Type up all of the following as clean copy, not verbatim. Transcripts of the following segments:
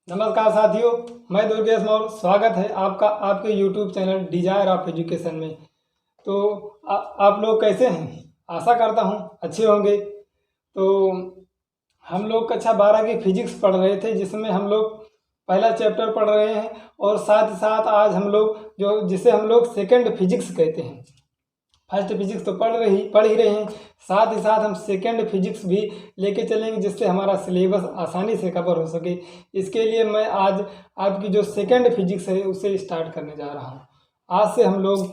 नमस्कार साथियों, मैं दुर्गेश मौर्य। स्वागत है आपका आपके YouTube channel desire of education में। तो आप लोग कैसे हैं? आशा करता हूं अच्छे होंगे। तो हम लोग कक्षा 12 की फिजिक्स पढ़ रहे थे, जिसमें हम लोग पहला चैप्टर पढ़ रहे हैं और साथ ही साथ आज हम लोग जिसे हम लोग सेकंड फिजिक्स कहते हैं। फर्स्ट फिजिक्स तो पढ़ ही रहे हैं, साथ ही साथ हम सेकंड फिजिक्स भी लेके चलेंगे, जिससे हमारा सिलेबस आसानी से कवर हो सके। इसके लिए मैं आज आपकी जो सेकंड फिजिक्स है उसे स्टार्ट करने जा रहा हूँ। आज से हम लोग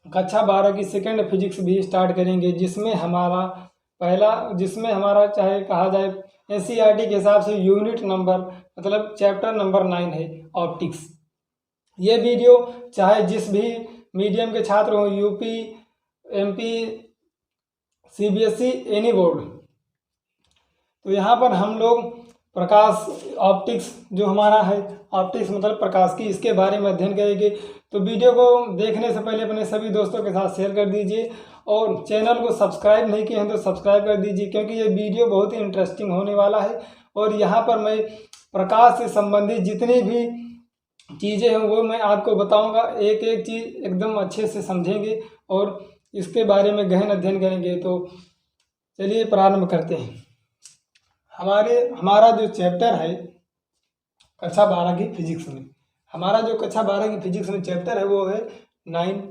कक्षा 12 की सेकंड फिजिक्स भी स्टार्ट करेंगे, जिसमें हमारा चाहे कहा जाए NCERT के हिसाब से यूनिट नंबर मतलब चैप्टर नंबर 9 है ऑप्टिक्स। ये वीडियो चाहे जिस भी मीडियम के छात्र हों, UP, MP, CBSE, any board, तो यहाँ पर हम लोग प्रकाश ऑप्टिक्स जो हमारा है, ऑप्टिक्स मतलब प्रकाश की, इसके बारे में अध्ययन करेंगे। तो वीडियो को देखने से पहले अपने सभी दोस्तों के साथ शेयर कर दीजिए और चैनल को सब्सक्राइब नहीं किए हैं तो सब्सक्राइब कर दीजिए, क्योंकि ये वीडियो बहुत ही इंटरेस्टिंग होने वाला है। और यहाँ पर मैं प्रकाश से संबंधित जितनी भी चीज़ें हैं वो मैं आपको बताऊंगा। एक एक चीज़ एकदम अच्छे से समझेंगे और इसके बारे में गहन अध्ययन करेंगे। तो चलिए प्रारंभ करते हैं। हमारा जो चैप्टर है कक्षा 12 की फिजिक्स में, हमारा जो कक्षा 12 की फिजिक्स में चैप्टर है वो है 9,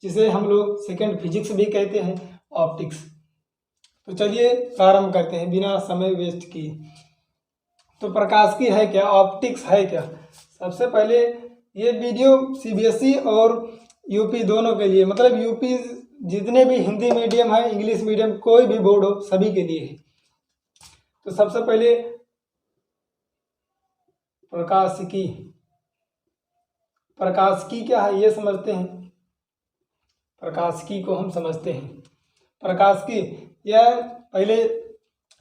जिसे हम लोग सेकंड फिजिक्स भी कहते हैं, ऑप्टिक्स। तो चलिए प्रारंभ करते हैं बिना समय वेस्ट किए। तो प्रकाश की है क्या, ऑप्टिक्स है क्या? सबसे पहले ये वीडियो CBSE और यूपी दोनों के लिए, मतलब यूपी जितने भी हिंदी मीडियम है, इंग्लिश मीडियम, कोई भी बोर्ड हो, सभी के लिए है। तो सबसे पहले प्रकाशिकी क्या है ये समझते हैं। प्रकाशिकी को हम समझते हैं। प्रकाशिकी यह पहले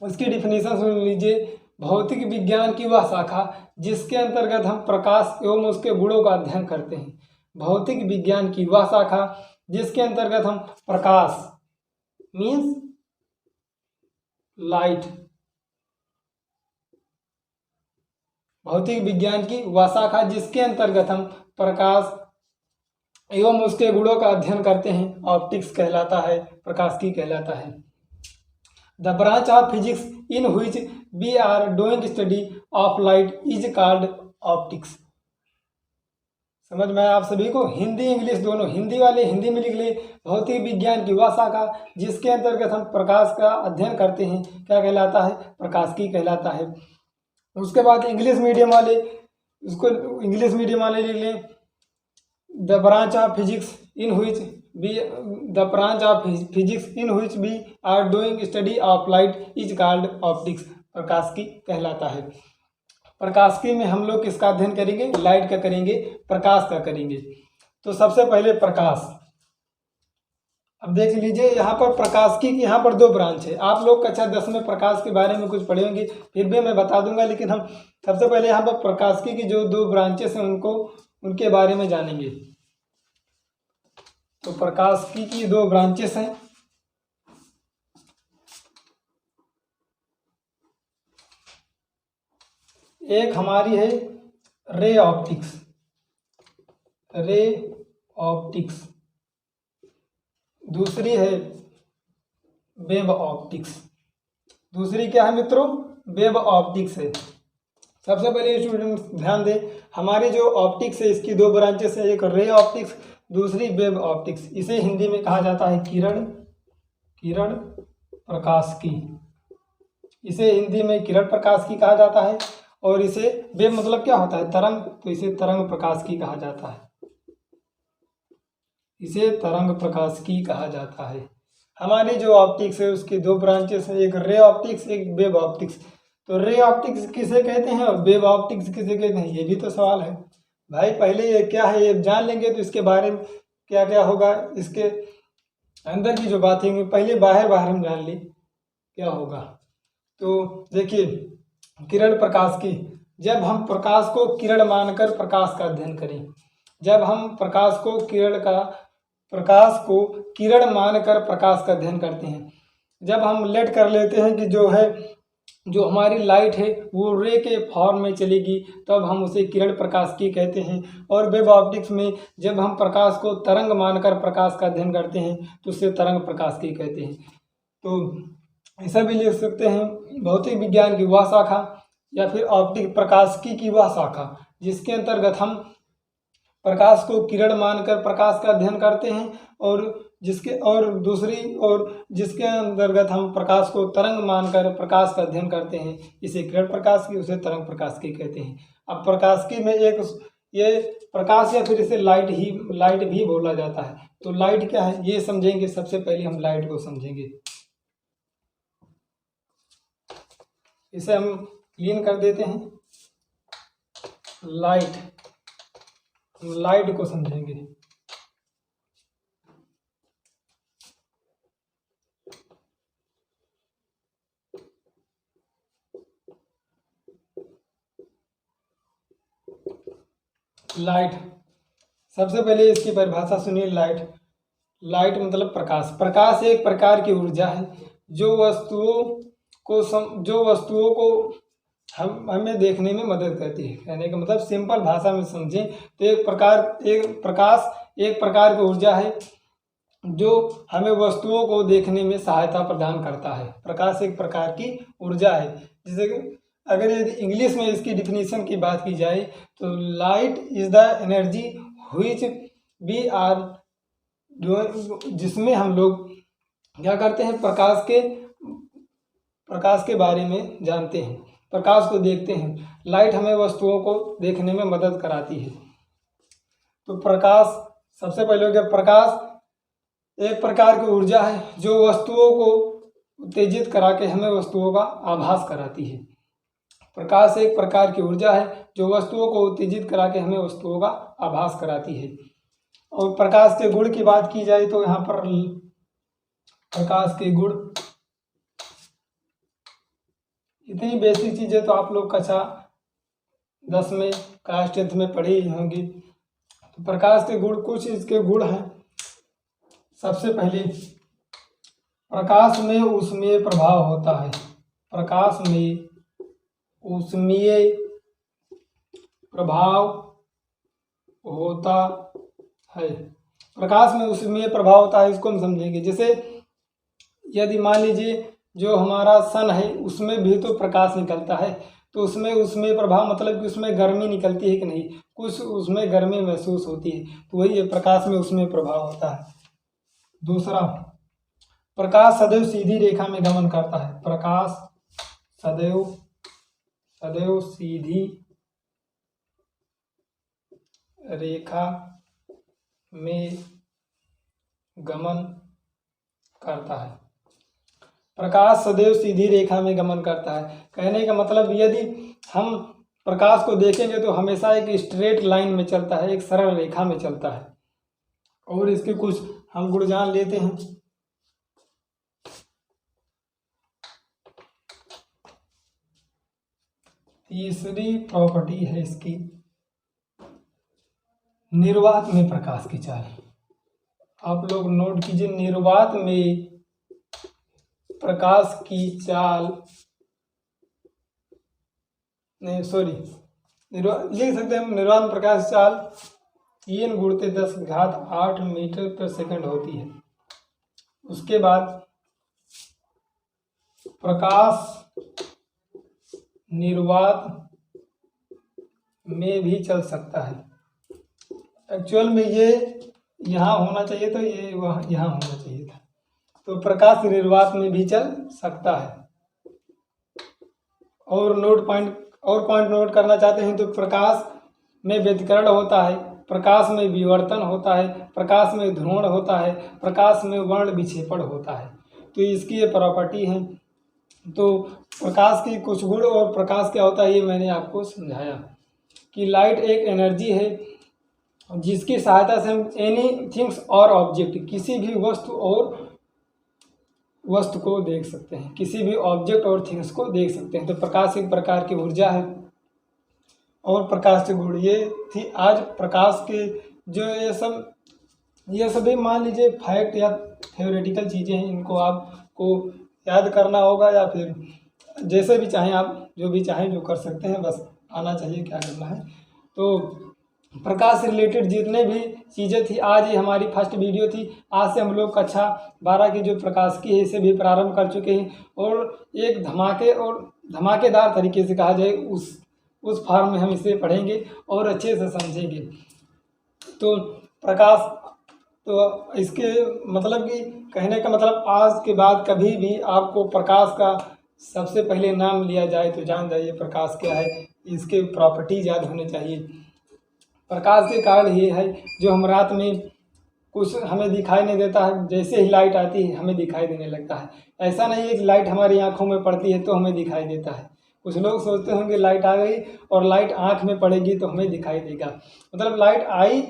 उसकी डिफिनीशन सुन लीजिए। भौतिक विज्ञान की वह शाखा जिसके अंतर्गत हम प्रकाश एवं उसके गुणों का अध्ययन करते हैं। भौतिक विज्ञान की वह शाखा जिसके अंतर्गत हम प्रकाश मीन्स लाइट, भौतिक विज्ञान की वह शाखा जिसके अंतर्गत हम प्रकाश एवं उसके गुणों का अध्ययन करते हैं, ऑप्टिक्स कहलाता है, प्रकाशिकी कहलाता है। The branch of physics in which we are doing study of light is called optics. समझ में आप सभी को? हिंदी इंग्लिश दोनों, हिंदी वाले हिंदी में लिख ले। भौतिक विज्ञान की वह शाखा जिसके अंतर्गत हम प्रकाश का अध्ययन करते हैं, क्या कहलाता है? प्रकाशिकी कहलाता है। उसके बाद इंग्लिश मीडियम वाले लिख लें, the branch of physics in which we are doing study of light is called optics. प्रकाशिकी कहलाता है। प्रकाशिकी में हम लोग किसका अध्ययन करेंगे? लाइट का करेंगे, प्रकाश का करेंगे। तो सबसे पहले प्रकाश, अब देख लीजिए यहाँ पर प्रकाशिकी की यहाँ पर 2 ब्रांच है। आप लोग कक्षा 10 में प्रकाश के बारे में कुछ पढ़े होंगे, फिर भी मैं बता दूंगा, लेकिन हम सबसे पहले यहाँ पर प्रकाशिकी की जो 2 ब्रांचेस हैं उनके बारे में जानेंगे। तो प्रकाशिकी की 2 ब्रांचेस हैं। एक हमारी है रे ऑप्टिक्स, दूसरी है वेव ऑप्टिक्स। दूसरी क्या है मित्रों? वेव ऑप्टिक्स है। सबसे पहले स्टूडेंट ध्यान दें, हमारी जो ऑप्टिक्स है इसकी 2 ब्रांचेस है, एक रे ऑप्टिक्स, दूसरी वेव ऑप्टिक्स। इसे हिंदी में कहा जाता है किरण प्रकाशिकी। इसे हिंदी में किरण प्रकाशिकी कहा जाता है और इसे वेव मतलब क्या होता है? तरंग, तो इसे तरंग प्रकाशिकी कहा जाता है। इसे तरंग प्रकाशिकी कहा जाता है। हमारी जो ऑप्टिक्स है उसकी 2 ब्रांचेस है, एक रे ऑप्टिक्स, एक वेव ऑप्टिक्स। तो रे ऑप्टिक्स किसे कहते हैं और वेव ऑप्टिक्स किसे कहते हैं, ये भी तो सवाल है भाई। पहले ये क्या है ये जान लेंगे तो इसके बारे में क्या क्या होगा, इसके अंदर की जो बातें होंगी, पहले बाहर हम जान लें क्या होगा। तो देखिए, किरण प्रकाशिकी, जब हम प्रकाश को किरण मानकर प्रकाश का अध्ययन करें, जब हम प्रकाश को किरण मानकर प्रकाश का अध्ययन करते हैं, जब हम लेट कर लेते हैं कि जो है जो हमारी लाइट है वो रे के फॉर्म में चलेगी, तब हम उसे किरण प्रकाशिकी कहते हैं। और वेब ऑप्टिक्स में जब हम प्रकाश को तरंग मानकर प्रकाश का अध्ययन करते हैं तो उसे तरंग प्रकाशिकी कहते हैं। तो ऐसा भी लिख सकते हैं भौतिक विज्ञान की वह शाखा या फिर ऑप्टिक प्रकाशिकी की वह शाखा जिसके अंतर्गत हम प्रकाश को किरण मानकर प्रकाश का अध्ययन करते हैं, और जिसके अंतर्गत हम प्रकाश को तरंग मानकर प्रकाश का अध्ययन करते हैं, इसे किरण प्रकाश की उसे तरंग प्रकाश की कहते हैं। अब प्रकाशिकी में ये प्रकाश या फिर इसे लाइट भी बोला जाता है। तो लाइट क्या है ये समझेंगे। सबसे पहले हम लाइट को समझेंगे, इसे हम क्लीन कर देते हैं। लाइट को समझेंगे। लाइट, सबसे पहले इसकी परिभाषा सुनिए। लाइट मतलब प्रकाश। प्रकाश एक प्रकार की ऊर्जा है जो वस्तुओं को हमें देखने में मदद करती है। कहने का मतलब सिंपल भाषा में समझें तो प्रकाश एक प्रकार की ऊर्जा है जो हमें वस्तुओं को देखने में सहायता प्रदान करता है। प्रकाश एक प्रकार की ऊर्जा है। जैसे कि अगर यदि इंग्लिश में इसकी डिफिनीशन की बात की जाए तो light is the energy which we are, जिसमें हम लोग क्या करते हैं, प्रकाश के बारे में जानते हैं, प्रकाश को देखते हैं। लाइट हमें वस्तुओं को देखने में मदद कराती है। तो प्रकाश, सबसे पहले हो गया, प्रकाश एक प्रकार की ऊर्जा है जो वस्तुओं को उत्तेजित करा के हमें वस्तुओं का आभास कराती है। प्रकाश एक प्रकार की ऊर्जा है जो वस्तुओं को उत्तेजित करा के हमें वस्तुओं का आभास कराती है। और प्रकाश के गुण की बात की जाए तो यहाँ पर प्रकाश के गुण, इतनी बेसिक चीज़ें तो आप लोग कक्षा 10 में क्लास 10th में पढ़ी होंगी। तो प्रकाश के गुण, कुछ इसके गुण हैं। सबसे पहले प्रकाश में ऊष्मीय प्रभाव होता है। प्रकाश में ऊष्मीय प्रभाव होता है। प्रकाश में ऊष्मीय प्रभाव होता है, इसको हम समझेंगे। जैसे यदि मान लीजिए जो हमारा सन है उसमें भी तो प्रकाश निकलता है, तो उसमें ऊष्मीय प्रभाव मतलब कि उसमें गर्मी निकलती है कि नहीं, कुछ उसमें गर्मी महसूस होती है, तो वही है प्रकाश में ऊष्मीय प्रभाव होता है। दूसरा, प्रकाश सदैव सीधी रेखा में गमन करता है। प्रकाश सदैव सीधी रेखा में गमन करता है। प्रकाश सदैव सीधी रेखा में गमन करता है। कहने का मतलब यदि हम प्रकाश को देखेंगे तो हमेशा एक स्ट्रेट लाइन में चलता है, एक सरल रेखा में चलता है। और इसके कुछ हम गुण जान लेते हैं। तीसरी प्रॉपर्टी है इसकी निर्वात में प्रकाश की चाल। आप लोग नोट कीजिए, निर्वात में प्रकाश की चाल, नहीं सॉरी, लिख सकते हैं निर्वात में प्रकाश चाल 3 × 10⁸ मीटर पर सेकंड होती है। उसके बाद प्रकाश निर्वात में भी चल सकता है। एक्चुअल में ये यहाँ होना चाहिए था, ये वहाँ यहाँ होना चाहिए था। तो प्रकाश निर्वात में भी चल सकता है। और पॉइंट नोट करना चाहते हैं तो प्रकाश में व्यतिकरण होता है, प्रकाश में विवर्तन होता है, प्रकाश में ध्रुवण होता है, प्रकाश में वर्ण विक्षेपण होता है। तो इसकी ये प्रॉपर्टी है। तो प्रकाश की कुछ गुण और प्रकाश क्या होता है ये मैंने आपको समझाया कि लाइट एक एनर्जी है जिसकी सहायता से हम एनी थिंग्स और ऑब्जेक्ट, किसी भी वस्तु को देख सकते हैं, किसी भी ऑब्जेक्ट और थिंग्स को देख सकते हैं। तो प्रकाश एक प्रकार की ऊर्जा है। और प्रकाश के गुण ये थी आज प्रकाश के जो ये सभी मान लीजिए फैक्ट या थ्योरेटिकल चीज़ें हैं, इनको आपको याद करना होगा या फिर जैसे भी चाहें आप, जो भी चाहें जो कर सकते हैं, बस आना चाहिए, क्या करना है। तो प्रकाश से रिलेटेड जितने भी चीज़ें थी, आज ही हमारी फर्स्ट वीडियो थी। आज से हम लोग कक्षा 12 की जो प्रकाश की है इसे भी प्रारंभ कर चुके हैं, और एक धमाकेदार तरीके से कहा जाए उस फॉर्म में हम इसे पढ़ेंगे और अच्छे से समझेंगे। तो प्रकाश, तो इसके मतलब कि कहने का मतलब, आज के बाद कभी भी आपको प्रकाश का सबसे पहले नाम लिया जाए तो जान जाइए प्रकाश क्या है, इसके प्रॉपर्टीज याद होने चाहिए। प्रकाश के कारण ये है जो हम रात में कुछ हमें दिखाई नहीं देता है, जैसे ही लाइट आती है हमें दिखाई देने लगता है। ऐसा नहीं है कि लाइट हमारी आंखों में पड़ती है तो हमें दिखाई देता है। कुछ लोग सोचते होंगे लाइट आ गई और लाइट आंख में पड़ेगी तो हमें दिखाई देगा, मतलब लाइट आई,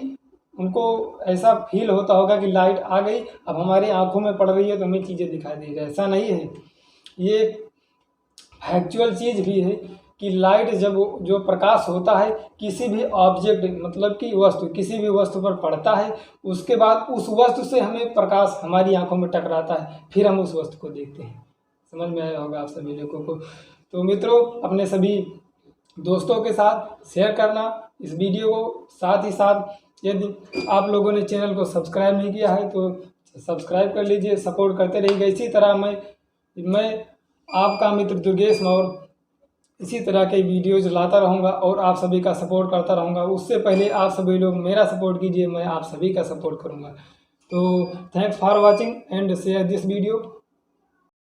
उनको ऐसा फील होता होगा कि लाइट आ गई, अब हमारी आंखों में पड़ रही है तो हमें चीज़ें दिखाई देगी। ऐसा नहीं है, ये फैक्चुअल चीज़ भी है कि लाइट जब जो प्रकाश होता है किसी भी ऑब्जेक्ट, मतलब कि वस्तु, किसी भी वस्तु पर पड़ता है, उसके बाद उस वस्तु से हमें प्रकाश हमारी आंखों में टकराता है, फिर हम उस वस्तु को देखते हैं। समझ में आया होगा आप सभी लोगों को। तो मित्रों, अपने सभी दोस्तों के साथ शेयर करना इस वीडियो को, साथ ही साथ यदि आप लोगों ने चैनल को सब्सक्राइब नहीं किया है तो सब्सक्राइब कर लीजिए, सपोर्ट करते रहिएगा। इसी तरह मैं आपका मित्र दुर्गेश मौर्य इसी तरह के वीडियोज़ लाता रहूँगा और आप सभी का सपोर्ट करता रहूँगा। उससे पहले आप सभी लोग मेरा सपोर्ट कीजिए, मैं आप सभी का सपोर्ट करूँगा। तो thanks for watching and share this video.